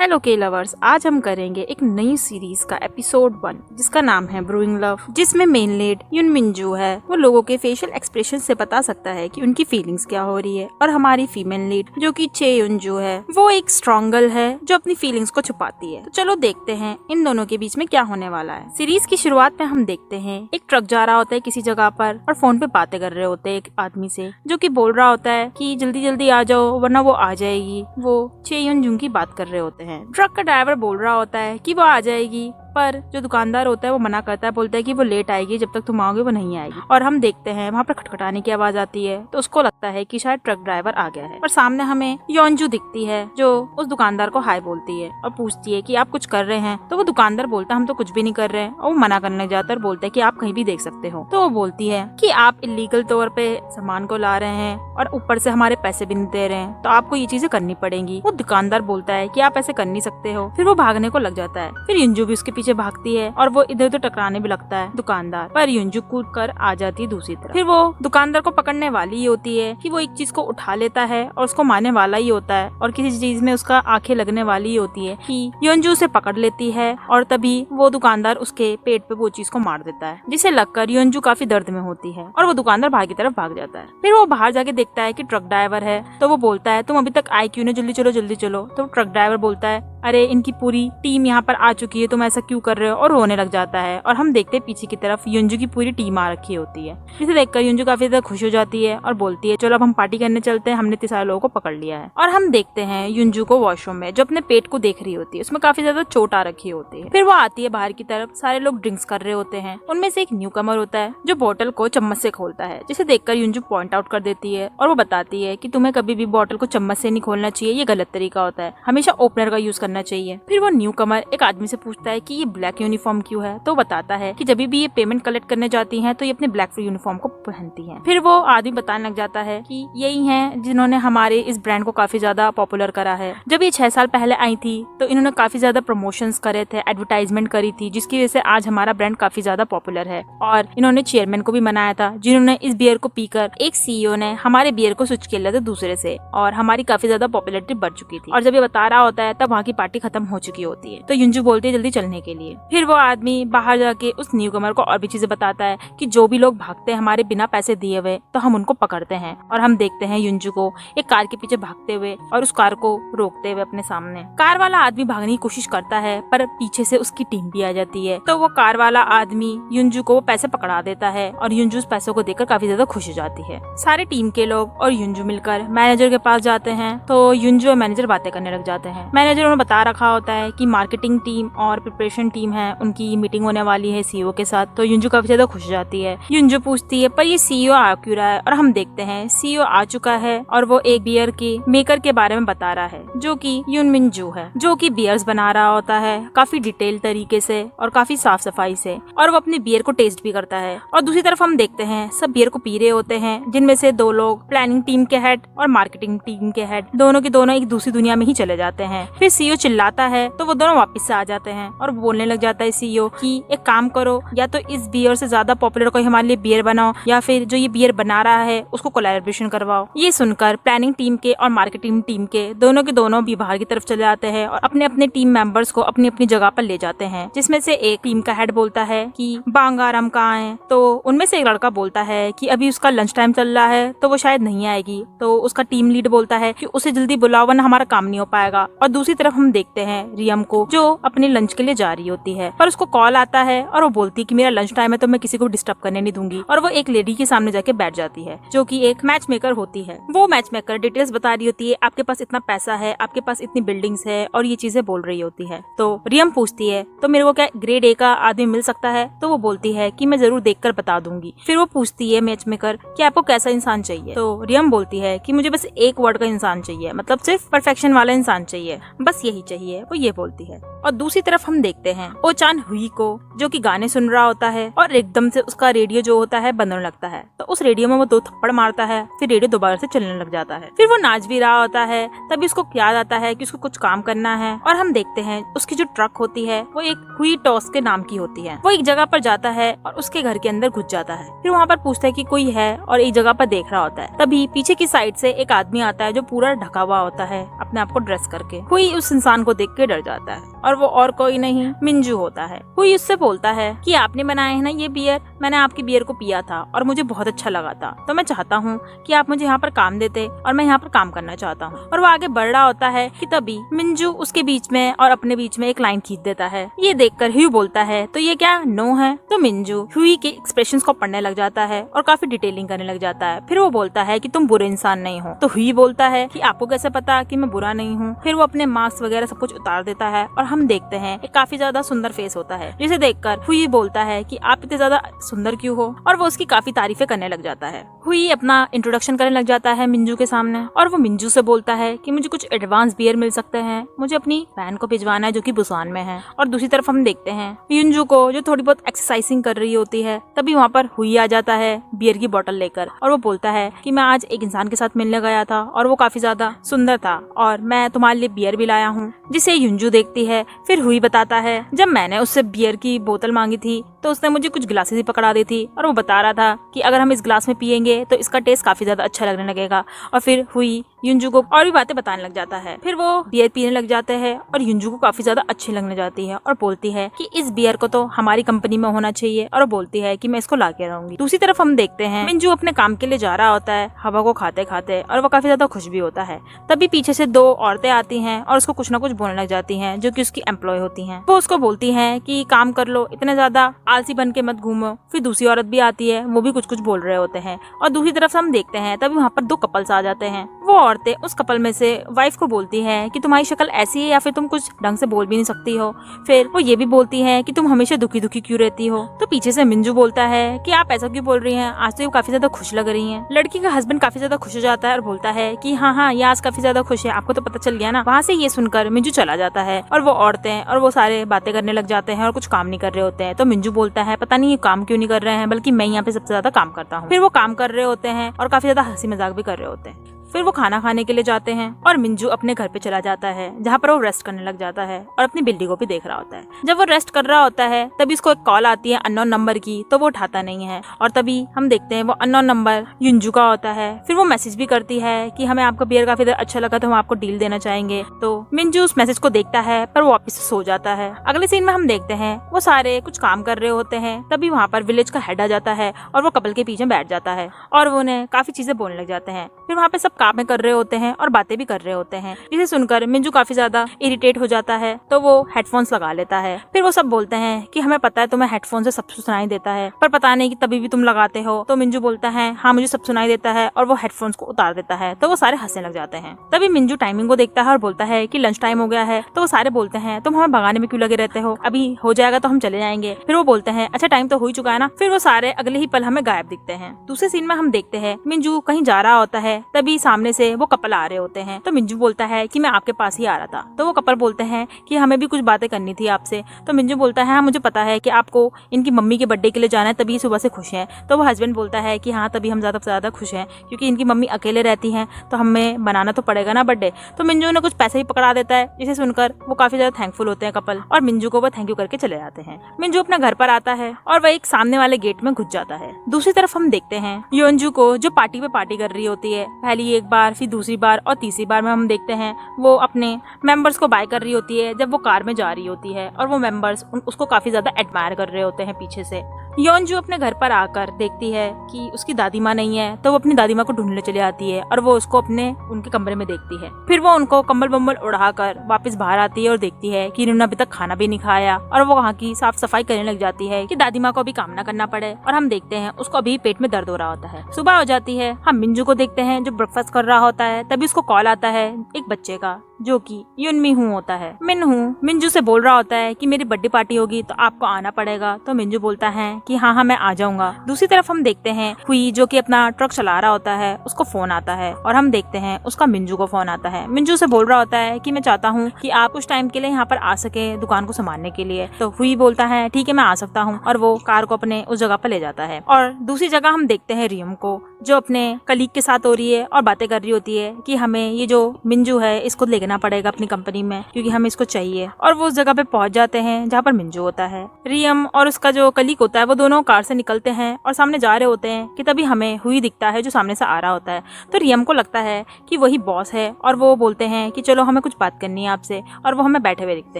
Hello के lovers, आज हम करेंगे एक नई सीरीज का एपिसोड 1 जिसका नाम है ब्रूइंग लव, जिसमें मेन लीड युन मिनजू है। वो लोगों के फेशियल एक्सप्रेशन से बता सकता है कि उनकी फीलिंग्स क्या हो रही है। और हमारी फीमेल लीड जो कि चे युनजू है, वो एक स्ट्रॉन्ग गर्ल है जो अपनी फीलिंग्स को छुपाती है। तो चलो देखते हैं इन दोनों के बीच में क्या होने वाला है। सीरीज की शुरुआत में हम देखते हैं एक ट्रक जा रहा होता है किसी जगह पर और फोन पे बातें कर रहे होते हैं एक आदमी से, जो कि बोल रहा होता है कि जल्दी जल्दी आ जाओ वरना वो आ जाएगी। वो चे युनजू की बात कर रहे होते हैं। ट्रक का ड्राइवर बोल रहा होता है कि वो आ जाएगी, पर जो दुकानदार होता है वो मना करता है, बोलता है कि वो लेट आएगी, जब तक तुम आओगे वो नहीं आएगी। और हम देखते हैं वहाँ पर खटखटाने की आवाज आती है, तो उसको लगता है कि शायद ट्रक ड्राइवर आ गया है। पर सामने हमें योनजू दिखती है जो उस दुकानदार को हाय बोलती है और पूछती है कि आप कुछ कर रहे हैं। तो वो दुकानदार बोलता है हम तो कुछ भी नहीं कर रहे हैं, और वो मना करने लग जाता है और बोलता है कि आप कहीं भी देख सकते हो। तो वो बोलती है कि आप इलीगल तौर पे सामान को ला रहे हैं और ऊपर से हमारे पैसे भी नहीं दे रहे हैं, तो आपको ये चीजें करनी पड़ेंगी। वो दुकानदार बोलता है कि आप ऐसे कर नहीं सकते हो। फिर वो भागने को लग जाता है। फिर युनजू भी उसके पीछे भागती है और वो इधर उधर टकराने भी लगता है दुकानदार, पर युनजू कूद कर आ जाती है दूसरी तरफ। फिर वो दुकानदार को पकड़ने वाली ही होती है कि वो एक चीज को उठा लेता है और उसको मारने वाला ही होता है, और किसी चीज में उसका आंखें लगने वाली ही होती है कि युनजू उसे पकड़ लेती है और तभी वो दुकानदार उसके पेट पे वो चीज को मार देता है, जिसे लगकर युनजू काफी दर्द में होती है और वो दुकानदार बाहर की तरफ भाग जाता है। फिर वो बाहर जाके देखता है कि ट्रक ड्राइवर है, तो वो बोलता है तुम अभी तक आए क्यों नहीं, जल्दी चलो जल्दी चलो। तो ट्रक ड्राइवर बोलता है अरे इनकी पूरी टीम यहाँ पर आ चुकी है, तुम ऐसा क्यों कर रहे हो, और रोने लग जाता है। और हम देखते हैं पीछे की तरफ युनजू की पूरी टीम आ रखी होती है, जिसे देखकर युनजू काफी ज्यादा खुश हो जाती है और बोलती है चलो अब हम पार्टी करने चलते हैं, हमने इतने सारे लोगों को पकड़ लिया है। और हम देखते हैं युनजू को वॉशरूम में जो अपने पेट को देख रही होती है, उसमें काफी ज्यादा चोट आ रखी होती है। फिर वो आती है बाहर की तरफ, सारे लोग ड्रिंक्स कर रहे होते हैं। उनमें से एक न्यू कमर होता है जो बोतल को चम्मच से खोलता है, जिसे देखकर युनजू पॉइंट आउट कर देती है और वो बताती है कि तुम्हें कभी भी बोतल को चम्मच से नहीं खोलना चाहिए, ये गलत तरीका होता है, हमेशा ओपनर का यूज करना चाहिए। फिर वो न्यू कमर एक आदमी से पूछता है कि ये ब्लैक यूनिफॉर्म क्यों है, तो बताता है कि जब भी ये पेमेंट कलेक्ट करने जाती हैं तो ये अपने ब्लैक यूनिफॉर्म को पहनती हैं। फिर वो आदमी बताने लग जाता है कि यही हैं जिन्होंने हमारे इस ब्रांड को काफी ज्यादा पॉपुलर करा है। जब ये 6 साल पहले आई थी तो इन्होंने काफी ज्यादा प्रमोशंस करे थे, एडवर्टाइजमेंट करी थी, जिसकी वजह से आज हमारा ब्रांड काफी ज्यादा पॉपुलर है। और इन्होंने चेयरमैन को भी मनाया था, जिन्होंने इस बियर को पीकर एक सीईओ ने हमारे बियर को स्विच कर लिया था दूसरे से, और हमारी काफी ज्यादा पॉपुलरिटी बढ़ चुकी थी। और जब ये बता रहा होता है तब वहाँ की पार्टी खत्म हो चुकी होती है, तो युनजू बोलती है जल्दी चलने के लिए। फिर वो आदमी बाहर जाके उस न्यू कमर को और भी चीजें बताता है कि जो भी लोग भागते हैं हमारे बिना पैसे दिए हुए तो हम उनको पकड़ते हैं। और हम देखते हैं युनजू को एक कार के पीछे भागते हुए और उस कार को रोकते हुए अपने सामने। कार वाला आदमी भागने की कोशिश करता है पर पीछे से उसकी टीम भी आ जाती है, तो वो कार वाला आदमी युनजू को पैसे पकड़ा देता है और युनजू उस पैसों को देखकर काफी ज्यादा खुश हो जाती है। सारे टीम के लोग और युनजू मिलकर मैनेजर के पास जाते हैं, तो युनजू और मैनेजर बातें करने लग जाते हैं। मैनेजर उन्हें बता रखा होता है कि मार्केटिंग टीम और प्रिपरेशन टीम है, उनकी मीटिंग होने वाली है सीईओ के साथ, तो युनजू काफी ज्यादा खुश हो जाती है। युनजू पूछती है पर ये सीईओ आ क्यों रहा है, और हम देखते हैं सीईओ आ चुका है और वो एक बियर के मेकर के बारे में बता रहा है जो कि युन मिनजू है, जो कि बियर्स बना रहा होता है काफी डिटेल तरीके से और काफी साफ सफाई से, और वो अपने बियर को टेस्ट भी करता है। और दूसरी तरफ हम देखते हैं सब बियर को पी रहे होते हैं, जिनमें से 2 लोग प्लानिंग टीम के हेड और मार्केटिंग टीम के हेड, दोनों के दोनों एक दूसरी दुनिया में ही चले जाते हैं। फिर सीईओ चिल्लाता है तो वो दोनों वापस से आ जाते हैं और बोलने लग जाता है सीईओ कि एक काम करो, या तो इस बियर से ज्यादा पॉपुलर कोई हमारे लिए बियर बनाओ, या फिर जो ये बियर बना रहा है उसको कोलैबोरेशन करवाओ। ये सुनकर प्लानिंग टीम के और मार्केटिंग टीम के दोनों भी बाहर की तरफ चले जाते हैं और अपने अपने टीम मेंबर्स को अपनी अपनी जगह पर ले जाते हैं, जिसमें से एक टीम का हेड बोलता है कि बांगाराम कहाँ है, तो उनमें से एक लड़का बोलता है कि अभी उसका लंच टाइम चल रहा है तो वो शायद नहीं आएगी। तो उसका टीम लीड बोलता है कि उसे जल्दी बुलाओ वरना हमारा काम नहीं हो पाएगा। और दूसरी तरफ हम देखते हैं रियम को जो अपने लंच के लिए जा रही होती है, पर उसको कॉल आता है और वो बोलती है कि मेरा लंच टाइम है तो मैं किसी को डिस्टर्ब करने नहीं दूंगी। और वो एक लेडी के सामने जाके बैठ जाती है जो कि एक मैच मेकर होती है। वो मैच मेकर डिटेल्स बता रही होती है, आपके पास इतना पैसा है, आपके पास इतनी बिल्डिंग्स है, और ये चीजें बोल रही होती है। तो रियम पूछती है तो मेरे को क्या ग्रेड ए का आदमी मिल सकता है, तो वो बोलती है कि मैं जरूर देखकर बता दूंगी। फिर वो पूछती है मैच मेकर कि आपको कैसा इंसान चाहिए, तो रियम बोलती है कि मुझे बस एक वर्ड का इंसान चाहिए, मतलब सिर्फ परफेक्शन वाला इंसान चाहिए, बस यही चाहिए, वो ये बोलती है। और दूसरी तरफ हम देखते हैं ओ चान हुई को, जो कि गाने सुन रहा होता है और एकदम से उसका रेडियो जो होता है बंद होने लगता है। तो उस रेडियो में वो 2 थप्पड़ मारता है, फिर रेडियो दोबारा से चलने लग जाता है। फिर वो नाच भी रहा होता है, तभी उसको याद आता है कि उसको कुछ काम करना है। और हम देखते हैं उसकी जो ट्रक होती है वो एक हुई टॉस के नाम की होती है। वो एक जगह पर जाता है और उसके घर के अंदर घुस जाता है। फिर वहाँ पर पूछता है कि कोई है और एक जगह पर देख रहा होता है। तभी पीछे की साइड से एक आदमी आता है जो पूरा ढका हुआ होता है अपने आप को ड्रेस करके। हुई उस इंसान को देख के डर जाता है और वो और कोई नहीं मिंजू होता है। हुई उससे बोलता है कि आपने बनाया है ना ये बियर, मैंने आपकी बियर को पिया था और मुझे बहुत अच्छा लगा था, तो मैं चाहता हूँ कि आप मुझे यहाँ पर काम देते और मैं यहाँ पर काम करना चाहता हूँ। और वो आगे बढ़ रहा होता है कि तभी मिंजू उसके बीच में और अपने बीच में एक लाइन खींच देता है। ये देखकर ह्यू बोलता है तो ये क्या नो है? तो मिंजू हुई के एक्सप्रेशंस को पढ़ने लग जाता है और काफी डिटेलिंग करने लग जाता है। फिर वो बोलता है कि तुम बुरे इंसान नहीं हो। तो हुई बोलता है कि आपको कैसे पता कि मैं बुरा नहीं हूँ? फिर वो अपने मास्क वगैरह सब कुछ उतार देता है और हम देखते हैं एक काफी ज्यादा सुंदर फेस होता है, जिसे देखकर हुई बोलता है कि आप इतने ज्यादा सुंदर क्यों हो, और वो उसकी काफी तारीफें करने लग जाता है। हुई अपना इंट्रोडक्शन करने लग जाता है मिंजू के सामने और वो मिंजू से बोलता है कि मुझे कुछ एडवांस बियर मिल सकते हैं, मुझे अपनी बहन को भिजवाना है जो कि बुसान में है। और दूसरी तरफ हम देखते हैं मिंजू को जो थोड़ी बहुत एक्सरसाइजिंग कर रही होती है। तभी वहाँ पर हुई आ जाता है बियर की बोतल लेकर और वो बोलता है कि मैं आज एक इंसान के साथ मिलने गया था और वो काफी ज्यादा सुंदर था और मैं तुम्हारे लिए बियर भी लाया हूँ, जिसे युंजू देखती है। फिर हुई बताता है जब मैंने उससे बियर की बोतल मांगी थी तो उसने मुझे कुछ गिलासेस ही पकड़ा दी थी और वो बता रहा था कि अगर हम इस गिलास में पियेंगे तो इसका टेस्ट काफी ज्यादा अच्छा लगने लगेगा। और फिर हुई युंजू को और भी बातें बताने लग जाता है। फिर वो बियर पीने लग जाते हैं और युंजू को काफी ज्यादा अच्छी लगने जाती है और बोलती है कि इस बियर को तो हमारी कंपनी में होना चाहिए, और बोलती है कि मैं इसको ला के रहूंगी। दूसरी तरफ हम देखते हैं मिंजू अपने काम के लिए जा रहा होता है हवा को खाते खाते, और वो काफी ज्यादा खुश भी होता है। तभी पीछे से 2 औरतें आती हैं और उसको कुछ ना कुछ बोलने लग जाती हैं जो कि उसकी एम्प्लॉय होती हैं। वो उसको बोलती हैं कि काम कर लो, इतने ज्यादा आलसी बन के मत घूमो। फिर दूसरी औरत भी आती है, वो भी कुछ कुछ बोल रहे होते हैं। और दूसरी तरफ हम देखते हैं तभी वहाँ पर 2 कपल्स आ जाते हैं। वो औरतें उस कपल में से वाइफ को बोलती हैं कि तुम्हारी शक्ल ऐसी है या फिर तुम कुछ ढंग से बोल भी नहीं सकती हो। फिर वो ये भी बोलती है कि तुम हमेशा दुखी दुखी क्यों रहती हो। तो पीछे से मिंजू बोलता है कि आप ऐसा क्यों बोल रही हैं, आज तो ये काफी ज्यादा खुश लग रही हैं। लड़की का हस्बैंड काफी ज्यादा खुश हो जाता है और बोलता है कि हाँ, ये आज काफी ज्यादा खुश है, आपको तो पता चल गया ना। वहाँ से ये सुनकर मिंजू चला जाता है और वो औरतें और वो सारे बातें करने लग जाते हैं और कुछ काम नहीं कर रहे होते हैं। तो मिंजू बोलता है पता नहीं ये काम क्यों नहीं कर रहे हैं, बल्कि मैं यहाँ पे सबसे ज्यादा काम करता हूँ। फिर वो काम कर रहे होते हैं और काफी ज्यादा हंसी मजाक भी कर रहे होते हैं। फिर वो खाना खाने के लिए जाते हैं और मिंजू अपने घर पे चला जाता है जहाँ पर वो रेस्ट करने लग जाता है और अपनी बिल्ली को भी देख रहा होता है। जब वो रेस्ट कर रहा होता है तभी उसको एक कॉल आती है अननोन नंबर की, तो वो उठाता नहीं है और तभी हम देखते हैं वो अननोन नंबर युंजू का होता है। फिर वो मैसेज भी करती है कि हमें आपका बियर काफी अच्छा लगा तो हम आपको डील देना चाहेंगे। तो मिंजू उस मैसेज को देखता है पर वो वापस सो जाता है। अगले सीन में हम देखते हैं वो सारे कुछ काम कर रहे होते हैं। तभी वहाँ पर विलेज का हेड आ जाता है और वो कपल के पीछे बैठ जाता है और वो उन्हें काफी चीजें बोलने लग जाते हैं। फिर वहाँ पे सब काम कर रहे होते हैं और बातें भी कर रहे होते हैं, जिसे सुनकर मिंजू काफी ज्यादा इरिटेट हो जाता है। तो वो हेडफोन्स लगा लेता है। फिर वो सब बोलते हैं कि हमें पता है तुम्हें हेडफोन से सब सुनाई देता है, पर पता नहीं कि तभी भी तुम लगाते हो। तो मिंजू बोलता है हाँ मुझे सब सुनाई देता है और वो हेडफोन्स को उतार देता है। तो वो सारे हंसने लग जाते हैं। तभी मिंजू टाइमिंग को देखता है और बोलता है कि लंच टाइम हो गया है। तो वो सारे बोलते हैं तुम हमें भगाने में क्यों लगे रहते हो, अभी हो जाएगा तो हम चले जाएंगे। फिर वो बोलते हैं अच्छा टाइम तो हो ही चुका है ना। फिर वो सारे अगले ही पल हमें गायब दिखते हैं। दूसरे सीन में हम देखते हैं मिंजू कहीं जा रहा होता है। तभी सामने से वो कपल आ रहे होते हैं। तो मिंजू बोलता है कि मैं आपके पास ही आ रहा था। तो वो कपल बोलते हैं कि हमें भी कुछ बातें करनी थी आपसे। तो मिंजू बोलता है हाँ मुझे पता है कि आपको इनकी मम्मी के बर्थडे के लिए जाना है, तभी सुबह से खुश हैं। तो वो हस्बैंड बोलता है कि हाँ तभी हम ज्यादा खुश हैं क्योंकि इनकी मम्मी अकेले रहती हैं तो हमें बनाना तो पड़ेगा ना बर्थडे। तो मिंजू ने कुछ पैसे ही पकड़ा देता है, जिसे सुनकर वो काफी ज्यादा थैंकफुल होते हैं कपल और मिंजू को वो थैंक यू करके चले जाते हैं। मिंजू अपने घर पर आता है और वह एक सामने वाले गेट में घुस जाता है। दूसरी तरफ हम देखते हैं योंजू को जो पार्टी पे पार्टी कर रही होती है। पहली एक बार, फिर दूसरी बार और तीसरी बार में हम देखते हैं वो अपने मेंबर्स को बाय कर रही होती है जब वो कार में जा रही होती है और वो मेंबर्स उसको काफी ज्यादा एडमायर कर रहे होते हैं पीछे से। योंजू अपने घर पर आकर देखती है कि उसकी दादी माँ नहीं है, तो वो अपनी दादी माँ को ढूंढने चली आती है और वो उसको अपने उनके कमरे में देखती है। फिर वो उनको कंबल बम्बल उड़ाकर वापस बाहर आती है और देखती है कि इन्होंने अभी तक खाना भी नहीं खाया, और वो वहाँ की साफ सफाई करने लग जाती है कि दादी माँ को अभी काम ना करना पड़े। और हम देखते हैं उसको अभी पेट में दर्द हो रहा होता है। सुबह हो जाती है, हम मिंजू को देखते हैं जो ब्रेकफास्ट कर रहा होता है। तभी उसको कॉल आता है एक बच्चे का जो कि युनमिहू होता है। मिनहू मिंजू से बोल रहा होता है कि मेरी बर्थडे पार्टी होगी तो आपको आना पड़ेगा। तो मिंजू बोलता है कि हाँ हाँ मैं आ जाऊंगा। दूसरी तरफ हम देखते हैं हुई जो कि अपना ट्रक चला रहा होता है, उसको फोन आता है और हम देखते हैं उसका मिंजू को फोन आता है। मिंजू से बोल रहा होता है कि मैं चाहता हूँ कि आप कुछ टाइम के लिए यहाँ पर आ सके दुकान को संभालने के लिए। तो हुई बोलता है ठीक है मैं आ सकता हूँ, और वो कार को अपने उस जगह पर ले जाता है। और दूसरी जगह हम देखते हैं रियम को, जो अपने कलीग के साथ हो रही है और बातें कर रही होती है कि हमें ये जो मिंजू है इसको लेना पड़ेगा अपनी कंपनी में क्योंकि हमें इसको चाहिए। और वो उस जगह पे पहुंच जाते हैं जहाँ पर मिंजू होता है। रियम और उसका जो कलीग होता है वो दोनों कार से निकलते हैं और सामने जा रहे होते हैं कि तभी हमें हुई दिखता है जो सामने से आ रहा होता है। तो रियम को लगता है कि वही बॉस है और वो बोलते हैं कि चलो हमें कुछ बात करनी है आपसे, और वो हमें बैठे हुए दिखते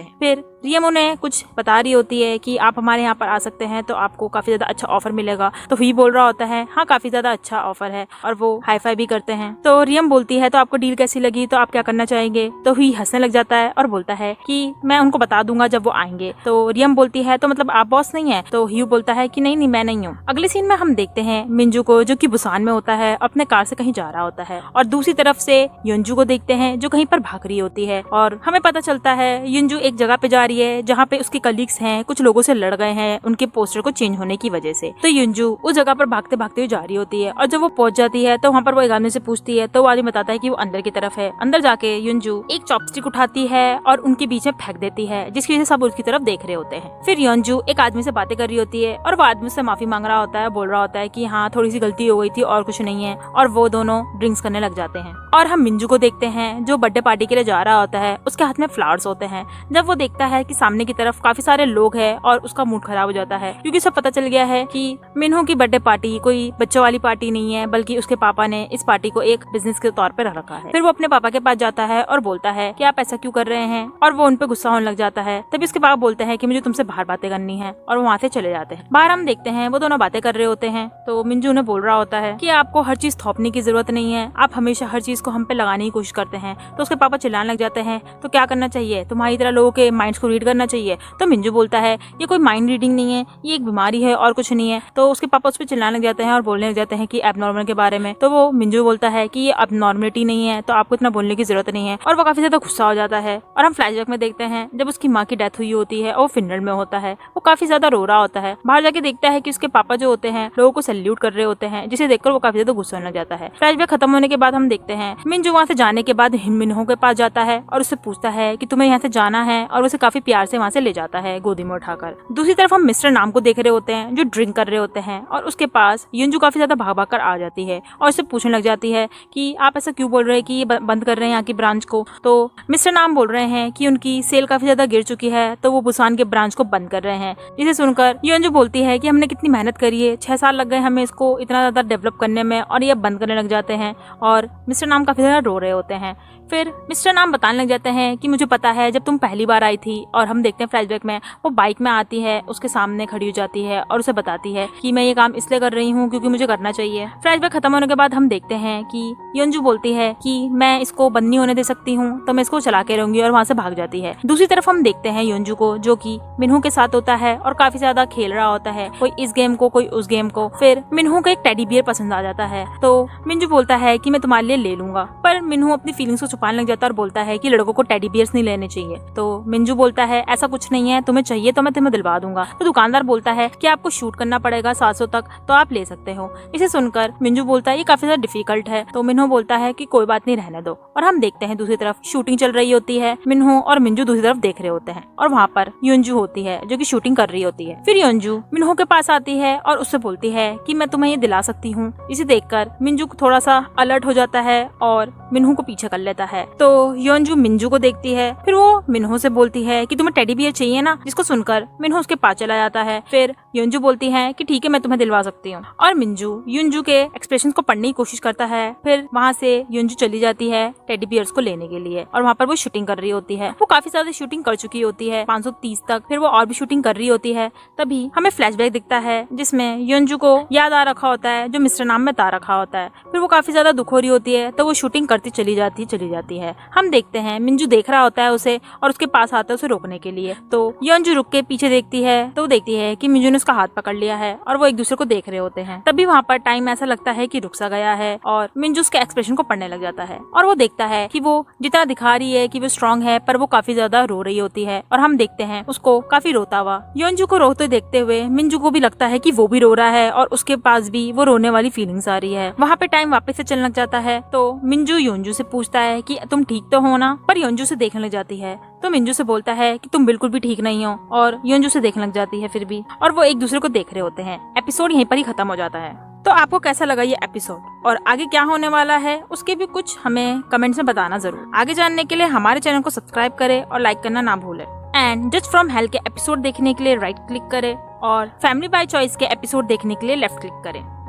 हैं। फिर रियम उन्हें कुछ बता रही होती है कि आप हमारे यहाँ पर आ सकते हैं तो आपको काफी ज्यादा अच्छा ऑफर मिलेगा। तो हुई बोल रहा होता है हाँ काफी ज्यादा अच्छा ऑफर है, और वो हाई फाई भी करते हैं। तो रियम बोलती है तो आपको डील कैसी लगी, तो आप क्या करना चाहेंगे। तो हुई हंसने लग जाता है और बोलता है कि मैं उनको बता दूंगा जब वो आएंगे। तो रियम बोलती है तो मतलब आप बॉस नहीं है। तो ह्यू बोलता है कि नहीं नहीं मैं नहीं हूँ। अगले सीन में हम देखते हैं मिंजू को जो कि बुसान में होता है, अपने कार से कहीं जा रहा होता है, और दूसरी तरफ से युनजू को देखते हैं जो कहीं पर भाग रही होती है। और हमें पता चलता है युनजू एक जगह पे जा रही है जहाँ पे उसके कलीग्स हैं, कुछ लोगों से लड़ गए हैं उनके पोस्टर को चेंज होने की वजह से। तो युनजू उस जगह पर भागते भागते हुए जा रही होती है, और जब वो पहुंच जाती है तो वहाँ पर वो एक आदमी से पूछती है। तो वो आदमी बताता है कि वो अंदर की तरफ है। अंदर जाके युनजू एक चॉपस्टिक उठाती है और उनके बीच में फेंक देती है, जिसकी वजह से सब उसकी तरफ देख रहे होते हैं। फिर युनजू एक आदमी से बातें कर रही होती है और वो आदमी से माफी मांग रहा होता है, बोल रहा होता है कि हाँ थोड़ी सी गलती हो गई थी और कुछ नहीं है, और वो दोनों ड्रिंक्स करने लग जाते हैं। और हम मिंजू को देखते हैं जो बर्थडे पार्टी के लिए जा रहा होता है, उसके हाथ में फ्लावर्स होते हैं। जब वो देखता है कि सामने की तरफ काफी सारे लोग हैं और उसका मूड खराब हो जाता है, क्योंकि उसे पता चल गया है कि मिनहू की बर्थडे पार्टी कोई बच्चों वाली पार्टी नहीं है, बल्कि उसके पापा ने इस पार्टी को एक बिजनेस के तौर पर रखा है। फिर वो अपने पापा के पास जाता है और बोलता है कि आप ऐसा क्यों कर रहे हैं, और वो उन पे गुस्सा होने लग जाता है। तभी उसके पापा बोलते हैं कि मुझे तुमसे बाहर बातें करनी है, और वो वहाँ से चले जाते हैं। बाहर हम देखते हैं वो दोनों बातें कर रहे होते हैं। तो मिंजू उन्हें बोल रहा होता है कि आपको हर चीज थोपने की जरूरत नहीं है, आप हमेशा हर चीज को हम पे लगाने की कोशिश करते हैं। तो उसके पापा चिल्लाने लग जाते हैं तो क्या करना चाहिए, तुम्हारी तरह लोगों के माइंड्स को रीड करना चाहिए। तो मिंजू बोलता है ये कोई माइंड रीडिंग नहीं है, ये एक बीमारी है और कुछ नहीं है। तो उसके पापा उस पर चिल्लाने लग जाते हैं और बोलने लग जाते हैं कि एबनॉर्मल के बारे में। तो वो मिंजू बोलता है कि ये एबनॉर्मलिटी नहीं है, तो आपको इतना बोलने की जरूरत नहीं है, और वो काफी ज्यादा गुस्सा हो जाता है। और हम फ्लैशबैक में देखते हैं जब उसकी माँ की डेथ हुई होती है और फिनलैंड में होता है, वो काफी ज्यादा रो रहा होता है। बाहर जाके देखता है कि उसके पापा जो होते हैं लोगों को सैल्यूट कर रहे होते हैं, जिसे देखकर वो काफी ज्यादा गुस्सा होने लग जाता है। फ्लैशबैक खत्म होने के बाद हम देखते हैं मिंजू वहाँ से जाने के बाद मिनहू के पास जाता है और उससे पूछता है कि तुम्हें यहाँ से जाना है, और उसे काफी प्यार से वहाँ से ले जाता है गोदी में उठाकर। दूसरी तरफ हम मिस्टर नाम को देख रहे होते हैं जो ड्रिंक कर रहे होते हैं, और उसके पास युनजू काफी ज्यादा भाग भाग कर आ जाती है और उससे पूछने लग जाती है कि आप ऐसा क्यों बोल रहे हैं कि ये बंद कर रहे हैं यहाँ की ब्रांच को। तो मिस्टर नाम बोल रहे हैं कि उनकी सेल काफी ज्यादा गिर चुकी है, तो वो बुसान के ब्रांच को बंद कर रहे हैं। जिसे सुनकर युनजू बोलती है कि हमने कितनी मेहनत करी है, 6 साल लग गए हमें इसको इतना ज्यादा डेवलप करने में, और ये बंद करने लग जाते हैं। और मिस्टर नाम काफी ज्यादा रो रहे होते हैं। फिर मिस्टर नाम बताने लग जाते हैं कि मुझे पता है जब तुम पहली बार आई थी, और हम देखते हैं फ्लैशबैक में वो बाइक में आती है, उसके सामने खड़ी हो जाती है और उसे बताती है कि मैं ये काम इसलिए कर रही हूँ क्योंकि मुझे करना चाहिए। फ्लैशबैक खत्म होने के बाद हम देखते हैं कि युनजू बोलती है कि मैं इसको बंद नहीं होने दे सकती हूँ, तो मैं इसको चला के रहूंगी, और वहाँ से भाग जाती है। दूसरी तरफ हम देखते हैं युनजू को जो कि मिनहू के साथ होता है और काफी ज्यादा खेल रहा होता है, कोई इस गेम को कोई उस गेम को। फिर मिनहू को एक टेडी बियर पसंद आ जाता है, तो मिंजू बोलता है कि मैं तुम्हारे लिए ले लूंगा, पर मिनहू अपनी फीलिंग्स को छुपाने लग जाता है और बोलता है कि लड़कों को टेडी बियर्स नहीं लेने चाहिए। तो मिंजू बोलता है ऐसा कुछ नहीं है, तुम्हें चाहिए तो मैं तुम्हें दिलवा दूंगा। तो दुकानदार बोलता है कि आपको शूट करना पड़ेगा 700 तक, तो आप ले सकते हो। इसे सुनकर मिंजू बोलता है ये काफी ज्यादा डिफिकल्ट है। तो मिनहू बोलता है कि कोई बात नहीं, रहने दो। और हम देखते हैं दूसरी तरफ शूटिंग चल रही होती है। मिनहू और मिंजू दूसरी तरफ देख रहे होते हैं, और वहाँ पर युनजू होती है जो कि शूटिंग कर रही होती है। फिर युनजू मिनहू के पास आती है और उससे बोलती है कि मैं तुम्हें ये दिला सकती हूँ। इसे देखकर मिंजू थोड़ा सा अलर्ट हो जाता है और मिनहू को पीछे कर लेता है। तो युनजू मिंजू को देखती है, फिर वो मिनहू से बोलती है कि तुम्हें टेडी बियर चाहिए ना, जिसको सुनकर मिनहू उसके पास चला जाता है। फिर युनजू बोलती है कि ठीक है मैं तुम्हें दिलवा सकती हूँ, और मिंजू युनजू के एक्सप्रेशन को पढ़ने की कोशिश करता है। फिर वहाँ से युनजू चली जाती है टेडी बियर्स को लेने के लिए, और वहाँ पर वो शूटिंग कर रही होती है। वो काफी ज्यादा शूटिंग कर चुकी होती है 530 तक। फिर वो और भी शूटिंग कर रही होती है। तभी हमें फ्लैशबैक दिखता है जिसमें युनजू को याद आ रखा होता है जो मिस्टर नाम में ता रखा होता है। फिर वो काफी ज्यादा दुख हो रही होती है, तो वो शूटिंग करती चली जाती है। हम देखते हैं मिंजू देख रहा होता है उसे, और उसके पास आता है उसे रोकने के लिए। तो युनजू रुक के पीछे देखती है, तो वो देखती है कि मिंजू ने उसका हाथ पकड़ लिया है और वो एक दूसरे को देख रहे होते हैं। तभी वहाँ पर टाइम ऐसा ऐसा लगता है कि रुक सा गया है और मिंजू उसके एक्सप्रेशन को पढ़ने लग जाता है और वो देखता है कि वो जितना दिखा रही है कि वो स्ट्रांग है पर वो काफी ज्यादा रो रही होती है और हम देखते हैं उसको काफी रोता हुआ। योंजू को रोते देखते हुए मिंजू को भी लगता है कि वो भी रो रहा है और उसके पास भी वो रोने वाली फीलिंग्स आ रही है। वहाँ पे टाइम वापस से चलने लग जाता है तो मिंजू योंजू से पूछता है कि तुम ठीक तो हो ना, पर योंजू से देखने लग जाती है तो मिंजू से बोलता है कि तुम बिल्कुल भी ठीक नहीं हो और योंजू से देखने लग जाती है फिर भी, और वो एक दूसरे को देख रहे होते हैं। एपिसोड यहीं पर ही खत्म हो जाता है। तो आपको कैसा लगा ये एपिसोड और आगे क्या होने वाला है उसके भी कुछ हमें कमेंट्स में बताना जरूर। आगे जानने के लिए हमारे चैनल को सब्सक्राइब करें और लाइक करना ना भूलें। एंड जस्ट फ्रॉम हेल के एपिसोड देखने के लिए राइट क्लिक करें और फैमिली बाय चॉइस के एपिसोड देखने के लिए लेफ्ट क्लिक करें।